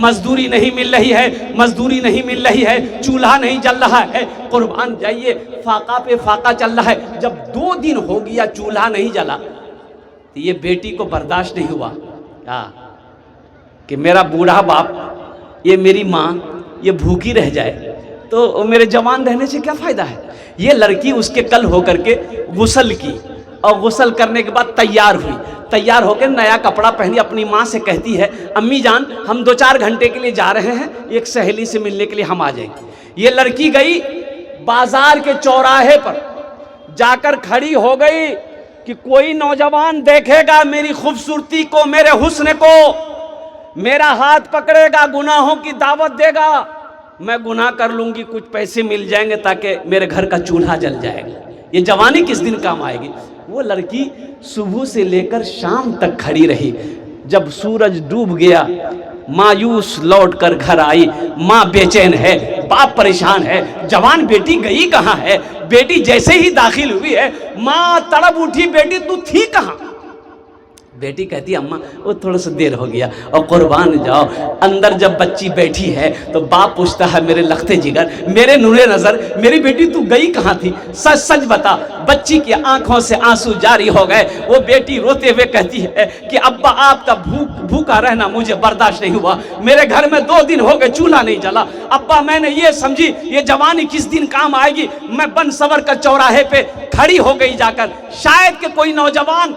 مزدوری نہیں مل رہی ہے، مزدوری نہیں مل رہی ہے، چولہا نہیں جل رہا ہے، قربان جائیے فاقہ پہ فاقہ چل رہا ہے۔ جب 2 دن ہو گیا چولہا نہیں جلا تو یہ بیٹی کو برداشت نہیں ہوا کہ میرا بوڑھا باپ، یہ میری ماں، یہ بھوکی رہ جائے تو میرے جوان رہنے سے کیا فائدہ ہے۔ یہ لڑکی اس کے کل ہو کر کے غسل کی، اور غسل کرنے کے بعد تیار ہوئی، تیار ہو کے نیا کپڑا پہنی، اپنی ماں سے کہتی ہے امی جان ہم 2-4 گھنٹے کے لیے جا رہے ہیں، ایک سہیلی سے ملنے کے لیے ہم آ جائیں گے۔ یہ لڑکی گئی بازار کے چوراہے پر، جا کر کھڑی ہو گئی کہ کوئی نوجوان دیکھے گا میری خوبصورتی کو، میرے حسن کو، میرا ہاتھ پکڑے گا، گناہوں کی دعوت دے گا، میں گناہ کر لوں گی، کچھ پیسے مل جائیں گے تاکہ میرے گھر کا چولہا جل جائے گا، یہ جوانی کس دن کام آئے گی۔ وہ لڑکی صبح سے لے کر شام تک کھڑی رہی، جب سورج ڈوب گیا مایوس لوٹ کر گھر آئی، ماں بے چین ہے، باپ پریشان ہے، جوان بیٹی گئی کہاں ہے۔ بیٹی جیسے ہی داخل ہوئی ہے ماں تڑپ اٹھی، بیٹی تو تھی کہاں۔ بیٹی کہتی اماں وہ تھوڑا سا دیر ہو گیا، اور قربان جاؤ اندر جب بچی بیٹھی ہے تو باپ پوچھتا ہے میرے لختے جگر، میرے نورے نظر، میری بیٹی تو گئی کہاں تھی، سچ سچ بتا۔ بچی کی آنکھوں سے آنسو جاری ہو گئے، وہ بیٹی روتے ہوئے کہتی ہے کہ ابا آپ کا بھوکا رہنا مجھے برداشت نہیں ہوا، میرے گھر میں 2 دن ہو گئے چولہا نہیں جلا، ابا میں نے یہ سمجھی یہ جوانی کس دن کام آئے گی، میں بن سور کر چوراہے پہ کھڑی ہو گئی جا کر، شاید کہ کوئی نوجوان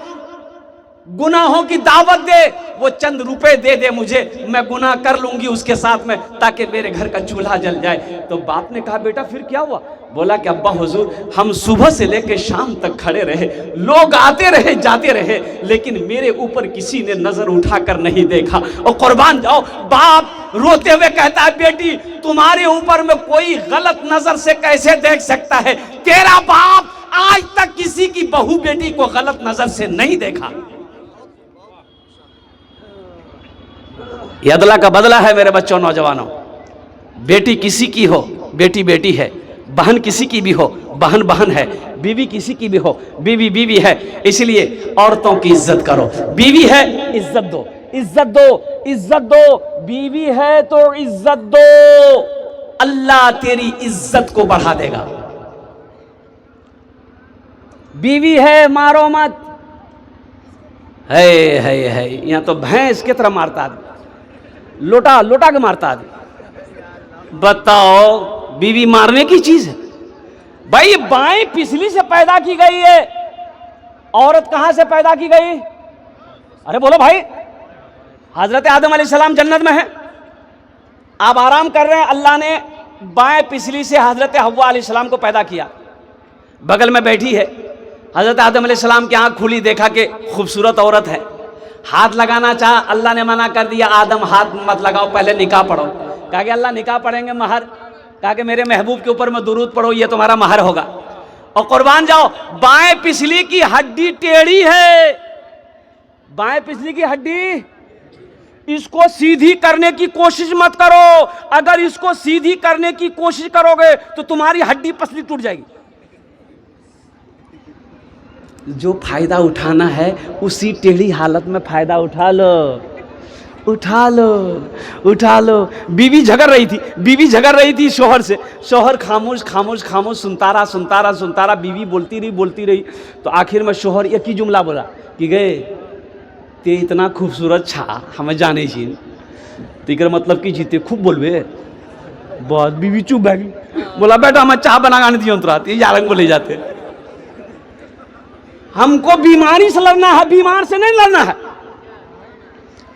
گناہوں کی دعوت دے، وہ چند روپے دے دے مجھے، میں گناہ کر لوں گی اس کے ساتھ میں تاکہ میرے گھر کا چولہا جل جائے۔ تو باپ نے کہا بیٹا پھر کیا ہوا؟ بولا کہ ابا حضور ہم صبح سے لے کے شام تک کھڑے رہے، لوگ آتے رہے جاتے رہے، لیکن میرے اوپر کسی نے نظر اٹھا کر نہیں دیکھا۔ اور قربان جاؤ باپ روتے ہوئے کہتا ہے بیٹی تمہارے اوپر میں کوئی غلط نظر سے کیسے دیکھ سکتا ہے، تیرا باپ آج تک کسی کی بہو بیٹی کو غلط نظر سے نہیں دیکھا۔ یہ عدلہ کا بدلہ ہے میرے بچوں نوجوانوں۔ بیٹی کسی کی ہو بیٹی بیٹی ہے، بہن کسی کی بھی ہو بہن بہن ہے، بیوی کسی کی بھی ہو بیوی بیوی ہے، اس لیے عورتوں کی عزت کرو، بیوی ہے عزت دو، عزت دو، عزت دو، بیوی ہے تو عزت دو، اللہ تیری عزت کو بڑھا دے گا۔ بیوی ہے مارو مت، ہے یہاں تو بھینس کی طرح مارتا آدمی، لوٹا کے مارتا آدمی۔ بتاؤ بیوی مارنے کی چیز ہے؟ بھائی بائیں پسلی سے پیدا کی گئی ہے، عورت کہاں سے پیدا کی گئی؟ ارے بولو بھائی، حضرت آدم علیہ السلام جنت میں ہیں، آپ آرام کر رہے ہیں، اللہ نے بائیں پسلی سے حضرت حوا علیہ السلام کو پیدا کیا، بغل میں بیٹھی ہے، حضرت آدم علیہ السلام کی آنکھ کھلی، دیکھا کہ خوبصورت عورت ہے، ہاتھ لگانا چاہا، اللہ نے منع کر دیا، آدم ہاتھ مت لگاؤ، پہلے نکاح پڑھو۔ کہا کہ اللہ نکاح پڑھیں گے مہر، کہا کہ میرے محبوب کے اوپر میں درود پڑھو، یہ تمہارا مہر ہوگا۔ اور قربان جاؤ بائیں پسلی کی ہڈی ٹیڑھی ہے، بائیں پسلی کی ہڈی، اس کو سیدھی کرنے کی کوشش مت کرو، اگر اس کو سیدھی کرنے کی کوشش کرو گے تو تمہاری ہڈی پسلی ٹوٹ جائے گی۔ جو فائدہ اٹھانا ہے اسی ٹیڑھی حالت میں فائدہ اٹھا لو، اٹھا لو، اٹھا لو۔ بیوی جھگڑ رہی تھی شوہر سے، شوہر خاموش خاموش خاموش سنتا رہا، بیوی بولتی رہی، تو آخر میں شوہر ایک ہی جملہ بولا کہ گئے تے اتنا خوبصورت چھا ہمیں جانے چین تیکر مطلب کی جیتے خوب بولوے، بہت بیوی چوپ بیٹھی، بولا بیٹا ہمیں چاہ بنا گانے دی انترا یہ یارنگ کو لے جاتے۔ ہم کو بیماری سے لڑنا ہے، بیمار سے نہیں لڑنا ہے،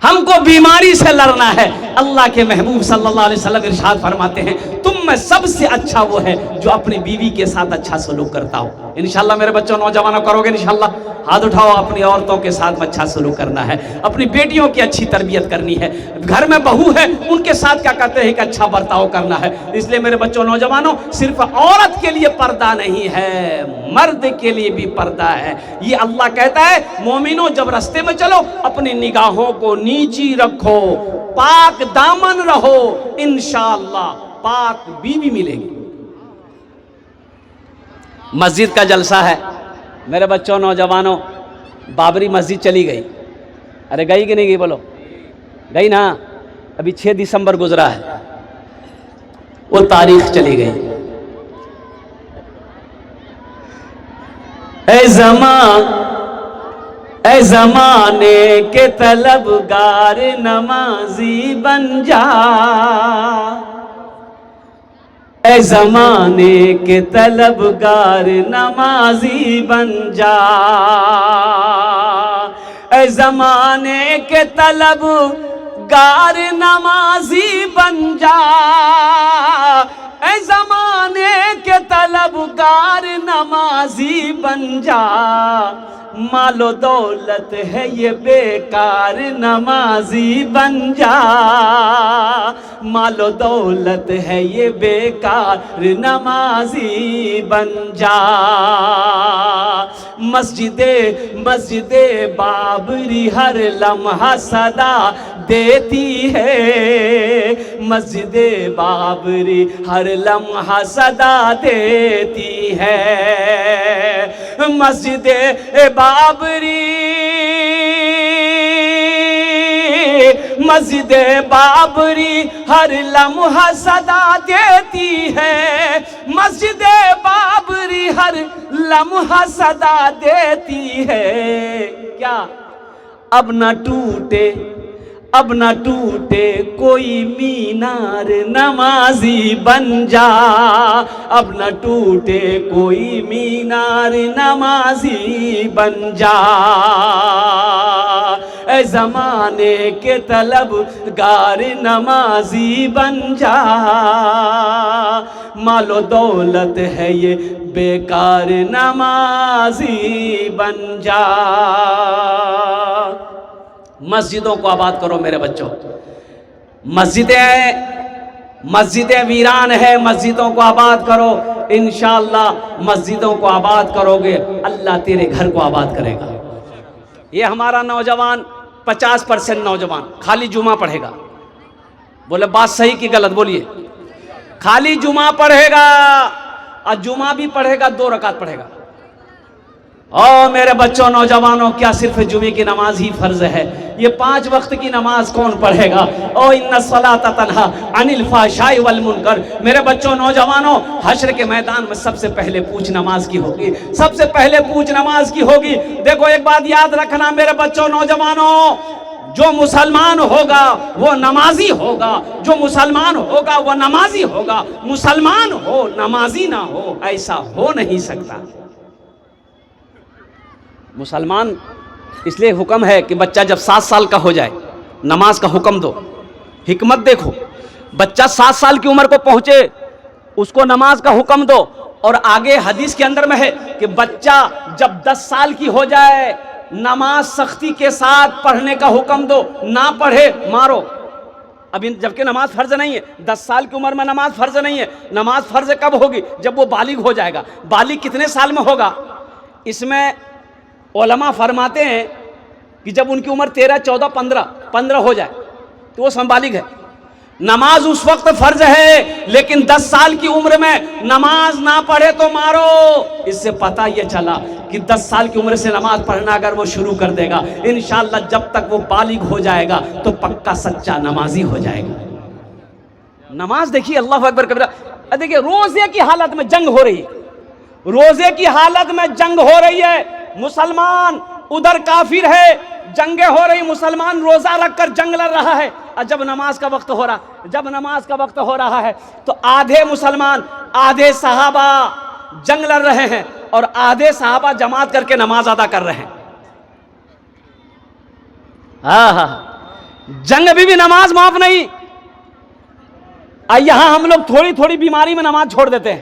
ہم کو بیماری سے لڑنا ہے۔ اللہ کے محبوب صلی اللہ علیہ وسلم ارشاد فرماتے ہیں تم میں سب سے اچھا وہ ہے جو اپنی بیوی کے ساتھ اچھا سلوک کرتا ہو۔ انشاءاللہ میرے بچوں نوجوانوں کرو گے انشاءاللہ، ہاتھ اٹھاؤ، اپنی عورتوں کے ساتھ اچھا سلوک کرنا ہے، اپنی بیٹیوں کی اچھی تربیت کرنی ہے، گھر میں بہو ہے ان کے ساتھ کیا کرتے ہیں کہ اچھا برتاؤ کرنا ہے۔ اس لیے میرے بچوں نوجوانوں صرف عورت کے لیے پردہ نہیں ہے، مرد کے لیے بھی پردہ ہے۔ یہ اللہ کہتا ہے مومنوں جب راستے میں چلو اپنی نگاہوں کو نیچی رکھو، پاک دامن رہو، انشاءاللہ پاک بیوی ملے گی۔ مسجد کا جلسہ ہے میرے بچوں نوجوانوں، بابری مسجد چلی گئی، ارے گئی کہ نہیں گئی بولو، گئی نا، ابھی 6 دسمبر گزرا ہے، وہ تاریخ چلی گئی. اے زمانے کے طلبگار نمازی بن جا، اے زمانے کے طلبگار نمازی بن جا، اے زمانے کے طلبگار نمازی بن جا، اے زمانے کے طلبگار نمازی بن جا، مال و دولت ہے یہ بیکار نمازی بن جا، مال و دولت ہے یہ بیکار نمازی بن جا. مسجد بابری ہر لمحہ صدا دیتی ہے، مسجد بابری ہر لمحہ صدا دیتی ہے، مسجد بابری مسجد بابری ہر لمحہ صدا دیتی ہے، مسجد بابری ہر لمحہ صدا دیتی ہے. کیا اب نہ ٹوٹے کوئی مینار نمازی بن جا، اب نہ ٹوٹے کوئی مینار نمازی بن جا، اے زمانے کے طلبگار نمازی بن جا، مال و دولت ہے یہ بیکار نمازی بن جا. مسجدوں کو آباد کرو میرے بچوں، مسجدیں ویران ہے، مسجدوں کو آباد کرو. انشاءاللہ مسجدوں کو آباد کرو گے، اللہ تیرے گھر کو آباد کرے گا. یہ ہمارا نوجوان 50% نوجوان خالی جمعہ پڑھے گا. بولے بات صحیح کی غلط بولیے. خالی جمعہ پڑھے گا، اور جمعہ بھی پڑھے گا 2 رکعت پڑھے گا. میرے بچوں نوجوانوں، کیا صرف جمعے کی نماز ہی فرض ہے؟ یہ 5 وقت کی نماز کون پڑھے گا؟ ان الصلاۃ تنہی عن الفحشاء والمنکر. میرے بچوں نوجوانوں، حشر کے میدان میں سب سے پہلے پوچھ نماز کی ہوگی، سب سے پہلے پوچھ نماز کی ہوگی. دیکھو ایک بات یاد رکھنا میرے بچوں نوجوانوں، جو مسلمان ہوگا وہ نمازی ہوگا، جو مسلمان ہوگا وہ نمازی ہوگا. مسلمان ہو نمازی نہ ہو، ایسا ہو نہیں سکتا. مسلمان اس لیے حکم ہے کہ بچہ جب 7 سال کا ہو جائے نماز کا حکم دو. حکمت دیکھو، بچہ 7 سال کی عمر کو پہنچے اس کو نماز کا حکم دو. اور آگے حدیث کے اندر میں ہے کہ بچہ جب 10 سال کی ہو جائے نماز سختی کے ساتھ پڑھنے کا حکم دو، نہ پڑھے مارو. اب جبکہ نماز فرض نہیں ہے، 10 سال کی عمر میں نماز فرض نہیں ہے. نماز فرض کب ہوگی؟ جب وہ بالغ ہو جائے گا. بالغ کتنے سال میں ہوگا؟ اس میں علماء فرماتے ہیں کہ جب ان کی عمر 13 14 15 ہو جائے تو وہ بالغ ہے. نماز اس وقت فرض ہے، لیکن 10 سال کی عمر میں نماز نہ پڑھے تو مارو. اس سے پتہ یہ چلا کہ 10 سال کی عمر سے نماز پڑھنا اگر وہ شروع کر دے گا، انشاءاللہ جب تک وہ بالغ ہو جائے گا تو پکا سچا نمازی ہو جائے گا. نماز دیکھیے، اللہ اکبر کبیرہ. دیکھیے روزے کی حالت میں جنگ ہو رہی ہے، روزے کی حالت میں جنگ ہو رہی ہے. مسلمان ادھر کافر ہے، جنگیں ہو رہی، مسلمان روزہ رکھ کر جنگ لڑ رہا ہے. اور جب نماز کا وقت ہو رہا ہے تو آدھے مسلمان آدھے صحابہ جنگ لڑ رہے ہیں اور آدھے صحابہ جماعت کر کے نماز ادا کر رہے ہیں. جنگ بھی نماز معاف نہیں. یہاں ہم لوگ تھوڑی تھوڑی بیماری میں نماز چھوڑ دیتے ہیں.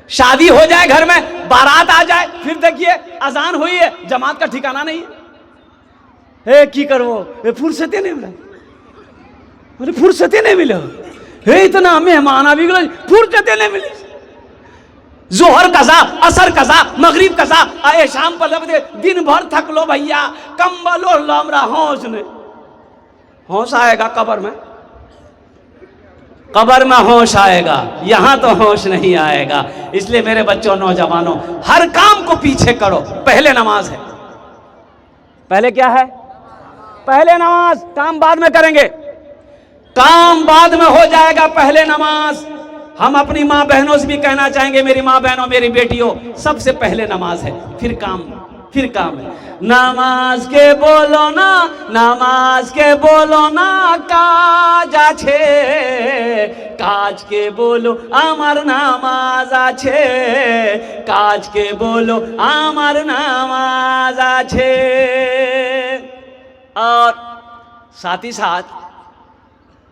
شادی ہو جائے گھر میں، بارات آ جائے، پھر دیکھیے اذان ہوئی ہے، جماعت کا ٹھکانہ نہیں ہے. کی کرو فرصتیں نہیں ملے، فرصتیں نہیں ملے، اتنا مہمان بھی فرصتیں نہیں ملی. ظہر قضا، عصر قضا، مغرب قضا، آئے شام پر لب دے، دن بھر تھک لو بھیا، کمبل اور لامرا ہوش آئے گا قبر میں. قبر میں ہوش آئے گا، یہاں تو ہوش نہیں آئے گا. اس لیے میرے بچوں نوجوانوں، ہر کام کو پیچھے کرو. پہلے نماز ہے، پہلے کیا ہے؟ پہلے نماز، کام بعد میں کریں گے. کام بعد میں ہو جائے گا، پہلے نماز۔ ہم اپنی ماں بہنوں سے بھی کہنا چاہیں گے، میری ماں بہنوں، میری بیٹیوں، سب سے پہلے نماز ہے، پھر کام ہے۔ نماز کے بولو نا، نماز کے بولو نا কাজ আছে, কাজকে বলো আমার নামাজ আছে, কাজকে বলো আমার নামাজ আছে। اور ساتھ ہی ساتھ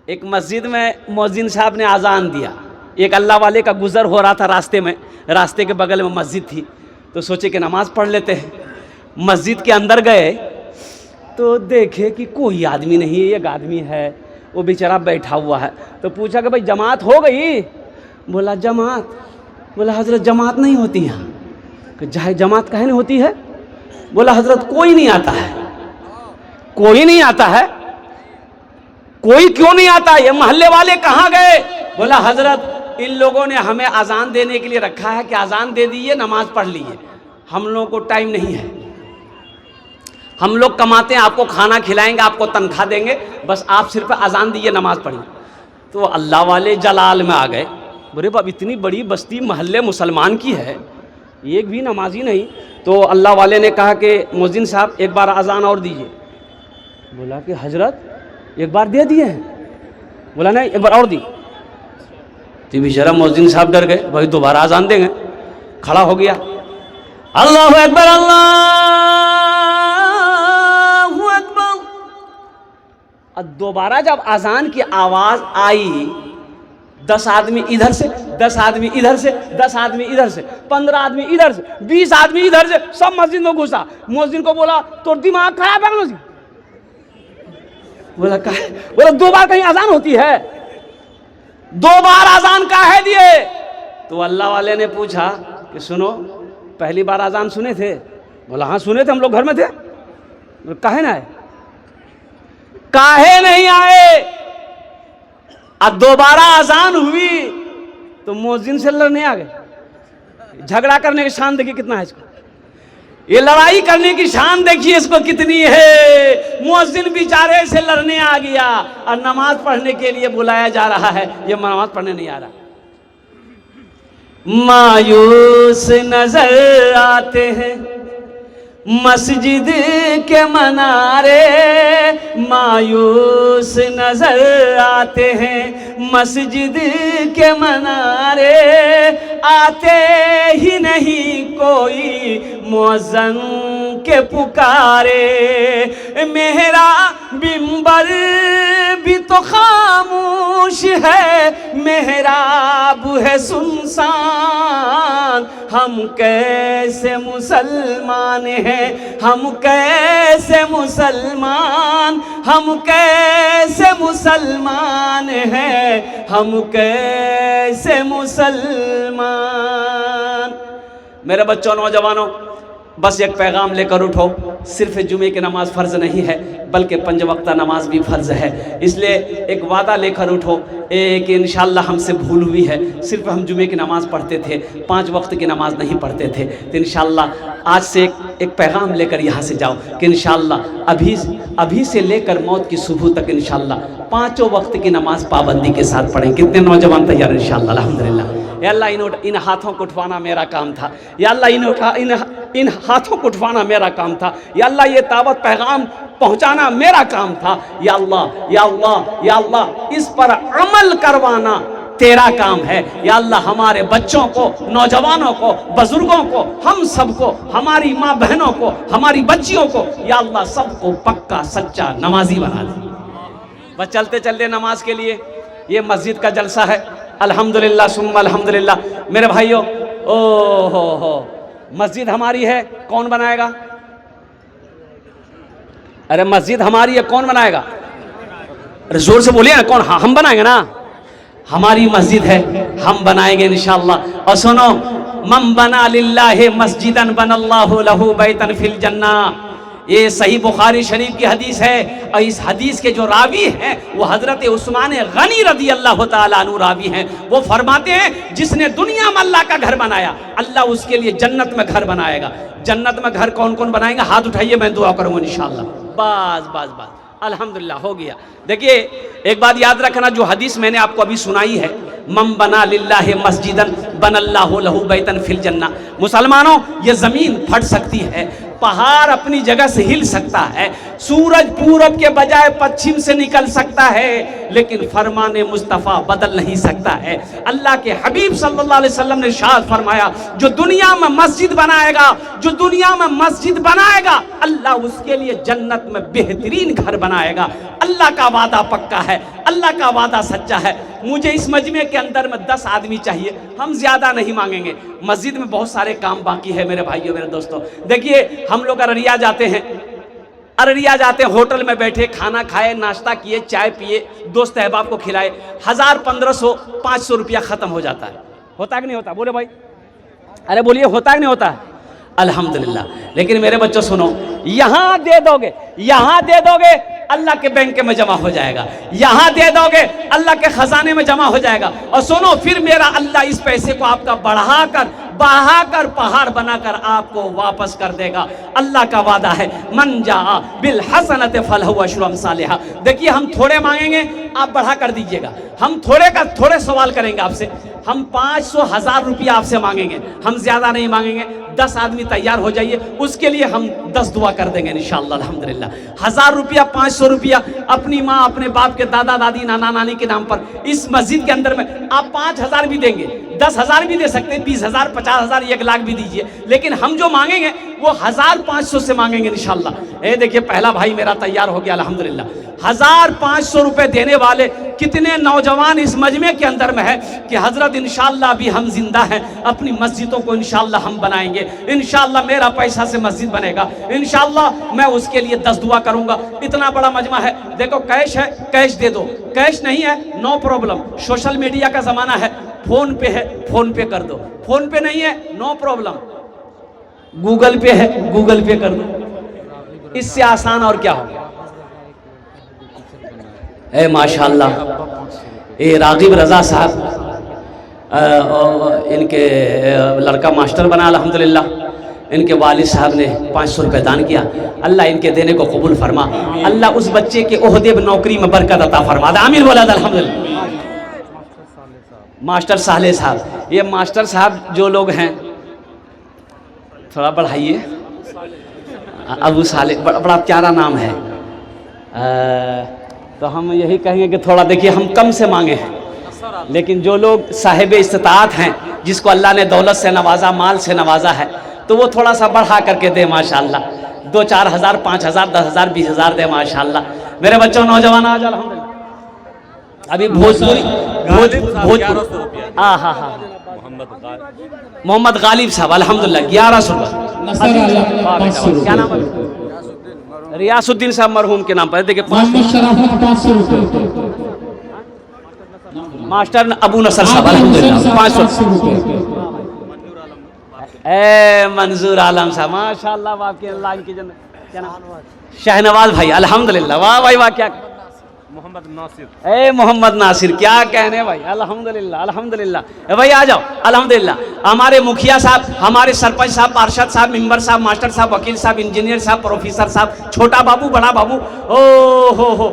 ایک مسجد میں مؤذن صاحب نے اذان دیا، ایک اللہ والے کا گزر ہو رہا تھا راستے میں، راستے کے بغل میں مسجد تھی، تو سوچے کہ نماز پڑھ لیتے ہیں۔ مسجد کے اندر گئے تو دیکھے کہ کوئی آدمی نہیں، ایک آدمی ہے، وہ بیچارہ بیٹھا ہوا ہے، تو پوچھا کہ بھائی جماعت ہو گئی؟ بولا جماعت؟ بولا حضرت جماعت نہیں ہوتی یہاں۔ کہ جماعت کہیں نہیں ہوتی ہے؟ بولا حضرت کوئی نہیں آتا ہے۔ کوئی نہیں آتا ہے؟ کوئی کیوں نہیں آتا؟ یہ محلے والے کہاں گئے؟ بولا حضرت ان لوگوں نے ہمیں اذان دینے کے لیے رکھا ہے کہ اذان دے دیئے، نماز پڑھ لیجئے، ہم لوگوں کو ٹائم نہیں ہے، ہم لوگ کماتے ہیں، آپ کو کھانا کھلائیں گے، آپ کو تنخواہ دیں گے، بس آپ صرف اذان دیئے، نماز پڑھیں۔ تو اللہ والے جلال میں آ گئے، بولے باپ اتنی بڑی بستی محلے مسلمان کی ہے، ایک بھی نمازی نہیں۔ تو اللہ والے نے کہا کہ مؤذن صاحب ایک بار اذان اور دیجئے۔ بولا کہ حضرت ایک بار دے دیے ہیں؟ بولا نہیں ایک بار اور دی۔ تو بیچارہ مؤذن صاحب ڈر گئے، بھائی دوبارہ اذان دیں گے، کھڑا ہو گیا، اللہ اکبر اللہ اکبر۔ اب دوبارہ جب اذان کی آواز آئی، 10 آدمی ادھر سے، 10 آدمی ادھر سے، 10 آدمی ادھر سے، 15 آدمی ادھر سے، 20 آدمی ادھر سے، سب مسجد میں گھسا۔ مؤذن کو بولا تو دماغ خراب ہے مؤذن؟ بولا کہا، بولا 2 بار کہیں اذان ہوتی ہے؟ 2 بار اذان کاہے دیے؟ تو اللہ والے نے پوچھا کہ سنو پہلی بار اذان سنے تھے؟ بولا ہاں سنے تھے، ہم لوگ گھر میں تھے۔ کاہے نہ آئے؟ کاہے نہیں آئے؟ اب دوبارہ اذان ہوئی تو مؤذن سے لڑنے آ گئے۔ جھگڑا کرنے کی شان دیکھیے کتنا ہے اس کو، یہ لڑائی کرنے کی شان دیکھیے اس کو کتنی ہے۔ مؤذن بیچارے سے لڑنے آ گیا اور نماز پڑھنے کے لیے بلایا جا رہا ہے، یہ نماز پڑھنے نہیں آ رہا۔ مایوس نظر آتے ہیں مسجد کے منارے، مایوس نظر آتے ہیں مسجد کے منارے، آتے ہی نہیں کوئی مؤذن کے پکارے، میرا منبر بھی تو خاموش ہے، محراب ہے سنسان، ہم کیسے مسلمان ہیں، ہم کیسے مسلمان، ہم کیسے مسلمان ہیں، ہم کیسے مسلمان۔ میرے بچوں، نوجوانوں، بس ایک پیغام لے کر اٹھو، صرف جمعے کی نماز فرض نہیں ہے بلکہ 5 وقتہ نماز بھی فرض ہے، اس لیے ایک وعدہ لے کر اٹھو کہ انشاءاللہ ہم سے بھول ہوئی ہے، صرف ہم جمعے کی نماز پڑھتے تھے، 5 وقت کی نماز نہیں پڑھتے تھے، تو انشاءاللہ آج سے ایک پیغام لے کر یہاں سے جاؤ کہ انشاءاللہ ابھی سے لے کر موت کی صبح تک انشاءاللہ 5 وقت کی نماز پابندی کے ساتھ پڑھیں۔ کتنے نوجوان تیار انشاءاللہ؟ الحمدللہ۔ یا اللہ ان ہاتھوں کو اٹھوانا میرا کام تھا، یا اللہ ان ہاتھوں کو اٹھوانا میرا کام تھا، یا اللہ یہ دعوت پیغام پہنچانا میرا کام تھا، یا اللہ یا اللہ یا اللہ اس پر عمل کروانا تیرا کام ہے، یا اللہ ہمارے بچوں کو، نوجوانوں کو، بزرگوں کو، ہم سب کو، ہماری ماں بہنوں کو، ہماری بچیوں کو، یا اللہ سب کو پکا سچا نمازی بنا دے۔ بس چلتے چلتے نماز کے لیے یہ مسجد کا جلسہ ہے، الحمدللہ ثم الحمدللہ۔ میرے بھائیوں، مسجد ہماری ہے، کون بنائے گا؟ ارے مسجد ہماری ہے، کون بنائے گا؟ ارے زور سے بولیے نا، کون؟ ہاں ہم بنائیں گے نا، ہماری مسجد ہے، ہم بنائیں گے انشاءاللہ۔ اور سنو، من بنا للہ مسجدا بن اللہ لہ بیتا فی الجنہ، یہ صحیح بخاری شریف کی حدیث ہے، اور اس حدیث کے جو راوی ہیں وہ حضرت عثمان غنی رضی اللہ تعالیٰ عنہ راوی ہیں۔ وہ فرماتے ہیں جس نے دنیا میں اللہ کا گھر بنایا، اللہ اس کے لیے جنت میں گھر بنائے گا۔ جنت میں گھر کون کون بنائیں گا؟ ہاتھ اٹھائیے، میں دعا کروں گا انشاءاللہ۔ بس الحمدللہ ہو گیا. دیکھیے ایک بات یاد رکھنا، جو حدیث میں نے آپ کو ابھی سنائی ہے، من بنا للہ مسجدن بن اللہ لہ بیتن فی الجنہ. مسلمانوں یہ زمین پھٹ سکتی ہے، پہاڑ اپنی جگہ سے ہل سکتا ہے، سورج پورب کے بجائے پچھم سے نکل سکتا ہے، لیکن فرمان مصطفیٰ بدل نہیں سکتا ہے. اللہ کے حبیب صلی اللہ علیہ وسلم نے ارشاد فرمایا، جو دنیا میں مسجد بنائے گا، جو دنیا میں مسجد بنائے گا، اللہ اس کے لیے جنت میں بہترین گھر بنائے گا. اللہ کا وعدہ پکا ہے، اللہ کا وعدہ سچا ہے. مجھے اس مجمع کے اندر میں 10 آدمی چاہیے، ہم زیادہ نہیں مانگیں گے. مسجد میں بہت سارے کام باقی ہے میرے بھائیوں میرے دوستوں. دیکھیے ہم لوگ ارریا جاتے ہیں، ہوٹل میں بیٹھے، کھانا کھائے، ناشتہ کیے، چائے پیے، دوست احباب کو کھلائے، 1000 1500 500 روپیہ ختم ہو جاتا ہے. ہوتا کہ نہیں ہوتا؟ بولے بھائی، ارے بولیے، ہوتا کہ نہیں ہوتا؟ الحمدللہ. لیکن میرے بچوں سنو، یہاں دے دو گے اللہ کے بینک میں جمع ہو جائے گا، یہاں دے دو گے اللہ کے خزانے میں جمع ہو جائے گا. اور سنو، پھر میرا اللہ اس پیسے کو آپ کا بڑھا کر پہاڑ بنا کر آپ کو واپس کر دے گا. اللہ کا وعدہ ہے، من جاء بالحسنۃ فلہ عشر امثالھا. دیکھیے ہم تھوڑے مانگیں گے، آپ بڑھا کر دیجئے گا. ہم تھوڑے سوال کریں گے آپ سے، ہم 500 1000 روپیہ آپ سے مانگیں گے، ہم زیادہ نہیں مانگیں گے. 10 آدمی تیار ہو جائیے، اس کے لیے ہم 10 دعا کر دیں گے انشاءاللہ. الحمدللہ 1000 روپیہ 500 روپیہ اپنی ماں اپنے باپ کے دادا دادی نانا نانی کے نام پر اس مسجد کے اندر میں آپ 5000 بھی دیں گے، 10,000 بھی دے سکتے ہیں، 20,000 50,000 1 لاکھ بھی دیجئے. لیکن ہم جو مانگیں گے وہ 1500 سے مانگیں گے انشاءاللہ. دیکھیے پہلا بھائی میرا تیار ہو گیا الحمدللہ. 1500 روپے دینے والے کتنے نوجوان اس مجمع کے اندر میں ہے کہ حضرت انشاءاللہ ابھی ہم زندہ ہیں، اپنی مسجدوں کو انشاءاللہ ہم بنائیں گے، انشاءاللہ میرا پیسہ سے مسجد بنے گا، انشاءاللہ میں اس کے لیے 10 دعا کروں گا. اتنا بڑا مجمع ہے. دیکھو کیش ہے، کیش دے دو، کیش نہیں ہے نو پرابلم. سوشل میڈیا کا زمانہ ہے، فون پے ہے فون پے کر دو، فون پے نہیں ہے نو پرابلم، گوگل پے ہے گوگل پے کر دو. اس سے آسان اور کیا ہوگا؟ اے ماشاءاللہ راغب رضا صاحب، ان کے لڑکا ماسٹر بنا الحمدللہ. ان کے والد صاحب نے 500 روپے دان کیا. اللہ ان کے دینے کو قبول فرما. اللہ اس بچے کے عہدے میں نوکری میں برکت عطا فرما. آمین بولا الحمدللہ. ماسٹر صالح صاحب، یہ ماسٹر صاحب جو لوگ ہیں تھوڑا بڑھائیے. ابو صالح بڑا پیارا نام ہے. تو ہم یہی کہیں گے کہ تھوڑا دیکھیے ہم کم سے مانگے ہیں، لیکن جو لوگ صاحب استطاعت ہیں، جس کو اللہ نے دولت سے نوازا، مال سے نوازا ہے، تو وہ تھوڑا سا بڑھا کر کے دے ماشاءاللہ. 2-4 ہزار 5 ہزار 10 ہزار 20 ہزار دے ماشاءاللہ. میرے بچوں نوجوان آج الحمدللہ ابھی بھوجپوری ہاں محمد غالب صاحب الحمدللہ 1100 روپے. کیا نام ہے؟ ریاض الدین صاحب مرحوم کے نام پر. دیکھیں ماسٹر ابو نصر صاحب الحمدللہ 500. اے منظور عالم صاحب ماشاءاللہ، آپ کے اللہ ان کی جنت. کیا نام؟ شہنواز بھائی الحمدللہ. واہ بھائی واہ. کیا محمد ناصر، اے محمد ناصر، کیا کہنے بھائی الحمدللہ الحمدللہ. بھائی آ جاؤ الحمدللہ. ہمارے مکھیا صاحب، ہمارے سرپنچ صاحب، پارشد صاحب، ممبر صاحب، ماسٹر صاحب، وکیل صاحب، انجینئر صاحب، پروفیسر صاحب، چھوٹا بابو بڑا بابو، ہو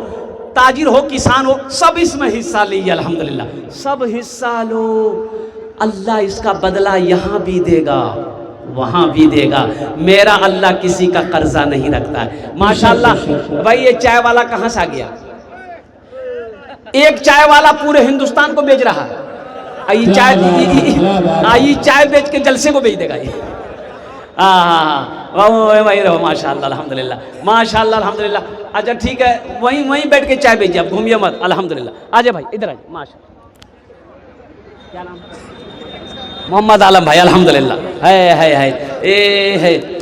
تاجر ہو کسان ہو، سب اس میں حصہ لیجیے الحمدللہ. سب حصہ لو، اللہ اس کا بدلہ یہاں بھی دے گا وہاں بھی دے گا. میرا اللہ کسی کا قرضہ نہیں رکھتا ہے ماشاءاللہ. بھائی یہ چائے والا کہاں سے آ گیا؟ ایک چائے والا پورے ہندوستان کو بیچ رہا ہے. آئی چائے بیچ کے جلسے کو بیچ دے گا یہ. وہی رہو ماشاءاللہ الحمدللہ ماشاءاللہ الحمدللہ. اچھا ٹھیک ہے، وہیں بیٹھ کے چائے بیچیے، آپ گھومیے مت الحمدللہ. آجائے بھائی ادھر آئیے ماشاءاللہ. کیا نام؟ محمد عالم بھائی الحمدللہ. ہے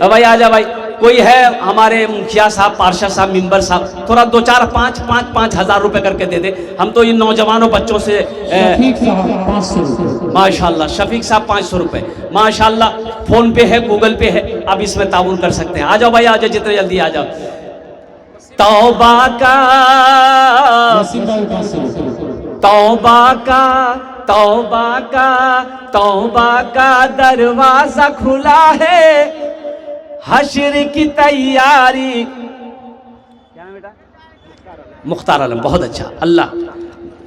بھائی آجا بھائی. کوئی ہے ہمارے مکھیا صاحب، پارشد صاحب، ممبر صاحب، تھوڑا 2-4 5 ہزار روپے کر کے دے دے. ہم تو ان نوجوانوں بچوں سے ماشاءاللہ. شفیق صاحب 500 روپے ماشاءاللہ. فون پے ہے گوگل پے ہے، آپ اس میں تعاون کر سکتے ہیں. آ جاؤ بھائی آ جاؤ، جتنے جلدی آ جاؤ. توبہ کا توبہ کا دروازہ کھلا ہے، حشر کی تیاری. کیا بیٹا؟ مختار عالم، بہت اچھا. اللہ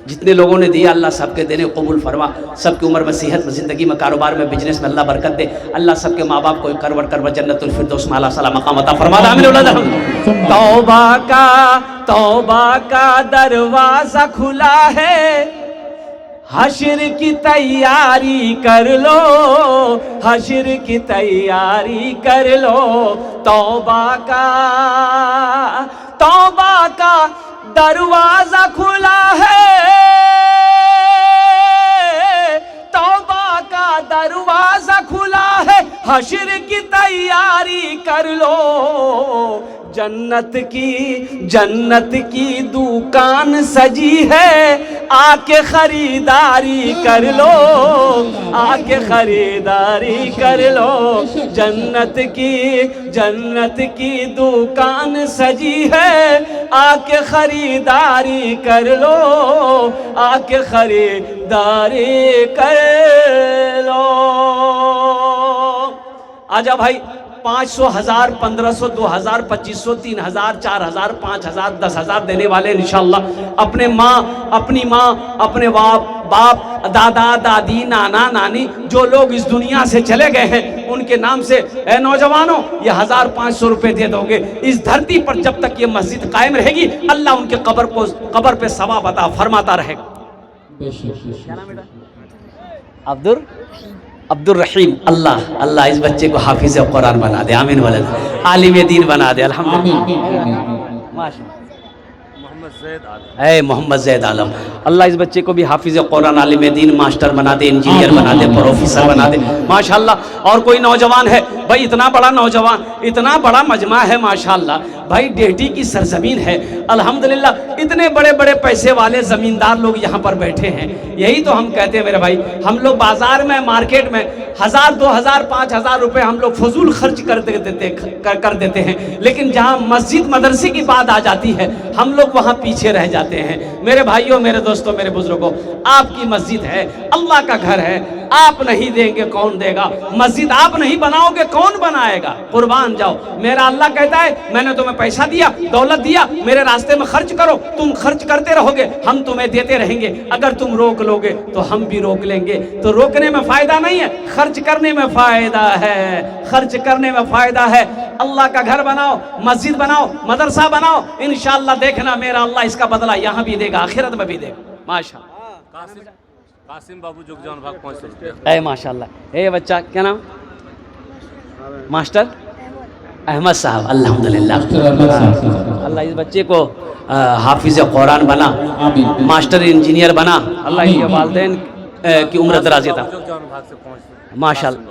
جتنے لوگوں نے دیا اللہ سب کے دینے قبول فرما، سب کی عمر میں صحت میں، زندگی میں، کاروبار میں، بزنس میں اللہ برکت دے. اللہ سب کے ماں باپ کو کروڑ کروڑ جنت الفردوس میں اعلیٰ صلاح مقام عطا فرما. آمین اولاد الحمد. توبہ کا دروازہ کھلا ہے، حشر کی تیاری کر لو، حشر کی تیاری کر لو. توبہ کا دروازہ کھلا ہے، توبہ کا دروازہ کھلا ہے، حشر کی تیاری کر لو. جنت کی دکان سجی ہے، آ کے خریداری کر لو، آ کے خریداری کر لو. جنت کی دکان سجی ہے، آ کے خریداری کر لو، آ کے خریداری کر لو. آجا بھائی، 500 1000 1500 2000 2500 3000 4000 5000 10,000 دینے والے انشاءاللہ اپنی ماں اپنے باپ دادا دادی نانا نانی جو لوگ اس دنیا سے چلے گئے ہیں ان کے نام سے اے نوجوانوں یہ 1500 روپے دے دو گے. اس دھرتی پر جب تک یہ مسجد قائم رہے گی اللہ ان کے قبر پہ ثواب عطا فرماتا رہے گا. کیا نام بیٹا؟ عبد الرحیم. اللہ اس بچے کو حافظ قرآن بنا دے. آمین ولد. عالم دین بنا دے. الحمدللہ. محمد زید عالم. اللہ اس بچے کو بھی حافظ قرآن، عالم دین، ماسٹر بنا دے، انجینئر بنا دے، پروفیسر بنا دے. ماشاءاللہ. اور کوئی نوجوان ہے بھائی، اتنا بڑا نوجوان، اتنا بڑا مجمع ہے ماشاءاللہ بھائی، ڈیٹی کی سرزمین ہے الحمدللہ. اتنے بڑے بڑے پیسے والے زمیندار لوگ یہاں پر بیٹھے ہیں. یہی تو ہم کہتے ہیں میرے بھائی، ہم لوگ بازار میں مارکیٹ میں 1000 2000 5000 روپے ہم لوگ فضول خرچ کر دیتے ہیں، لیکن جہاں مسجد مدرسے کی بات آ جاتی ہے ہم لوگ وہاں پیچھے رہ جاتے ہیں. میرے بھائیوں، میرے دوستوں، میرے بزرگوں، آپ کی مسجد ہے، اللہ کا گھر ہے. آپ نہیں دیں گے کون دے گا؟ مسجد آپ نہیں بناؤ گے کون بنائے گا؟ قربان جاؤ. میرا اللہ کہتا ہے میں نے تمہیں پیسہ دیا، دولت دیا، میرے راستے میں خرچ کرو. تم خرچ کرتے رہو گے، ہم تمہیں دیتے رہیں گے. اگر تم روک لو گے تو ہم بھی روک لیں گے. تو روکنے میں فائدہ نہیں ہے، خرچ کرنے میں فائدہ ہے. خرچ کرنے میں فائدہ ہے. اللہ کا گھر بناؤ، مسجد بناؤ، مدرسہ بناؤ. انشاءاللہ دیکھنا میرا اللہ اس کا بدلہ یہاں بھی دے گا، آخرت میں بھی دے گا. ماشاءاللہ. قاسم بابو جگ جان بھاگ 500 روپیہ. اے ماشاءاللہ. اے بچہ کیا نام؟ ماسٹر احمد صاحب. الحمدللہ. اللہ اس بچے کو حافظ قرآن بنا، ماسٹر انجینئر بنا. اللہ ان کے والدین کی عمر دراز عطا. جگ جان بھاگ سے 500. ماشاءاللہ.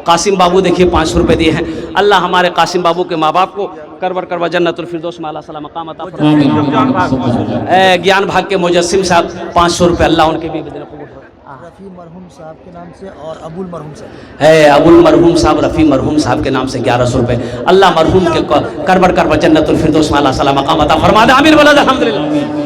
قاسم بابو دیکھیے 500 روپے دیے ہیں. اللہ ہمارے قاسم بابو کے ماں باپ کو کروڑ جنت الفردوس میں اعلیٰ صلاح مقام عطا فرمائے. گیان بھاگ کے مجسم صاحب 500 روپے. اللہ ان کے بھی بدل قبول فرمائے. رفیع مرحوم صاحب کے نام سے اور ابو المرحوم صاحب. ابو المرحوم صاحب، رفیع مرحوم صاحب کے نام سے 1100 روپے. اللہ مرحوم کے کروڑ جنت الفردوس میں اعلیٰ صلاح مقام عطا فرما دے. آمین ولد الحمدللہ.